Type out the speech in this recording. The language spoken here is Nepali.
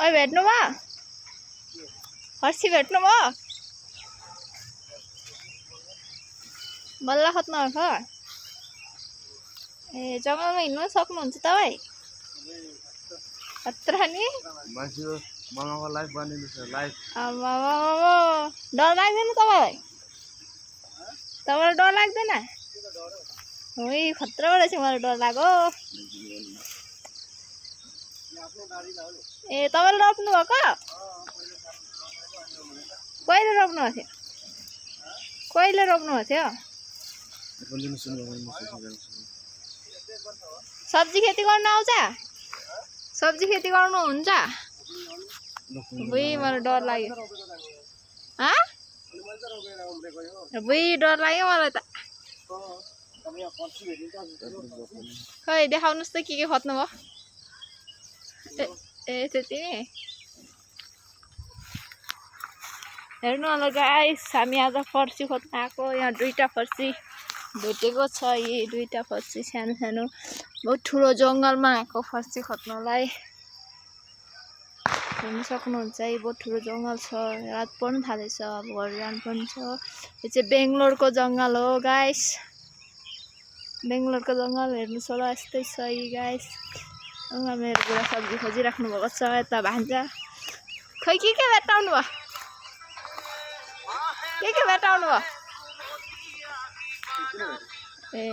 ओइ भेट्नु भयो फर्सी भेट्नु भयो बल्ल खोज्नु भएको ए जङ्गलमा हिँड्नु सक्नुहुन्छ तपाईँ खतरा नि मामाको लाइफ बनिन्छ लाइफ डर लाग्दैन तपाईँलाई तपाईँलाई डर लाग्दैन ओइ खतरा रहेछ मलाई डर लाग्यो ए तपाईँले रोप्नु भएको कहिले रोप्नु भएको थियो कहिले रोप्नु भएको थियो सब्जी खेती गर्नु आउँछ सब्जी खेती गर्नुहुन्छ बुई मलाई डर लाग्यो बुई डर लाग्यो मलाई त खै देखाउनुहोस् त के खोज्नु भयो ए त्यति नै हेर्नु होला गाइस हामी आज फर्सी खोज्न आएको यहाँ दुईटा फर्सी भेटेको छ यी दुईटा फर्सी सानो सानो बहुत ठुलो जङ्गलमा आएको फर्सी खोज्नलाई हेर्न सक्नुहुन्छ है बहुत ठुलो जङ्गल छ रात पर्न थालेछ अब घर जानु पनि छ यो चाहिँ बेङ्गलोरको जङ्गल हो गाइस बेङ्गलोरको जङ्गल हेर्नुहोस् होला यस्तै छ यी गाइस मेरो बुढा सब्जी खोजिराख्नु भएको छ यता भान्जा खै के भेटाउनु भयो के भेटाउनु भयो ए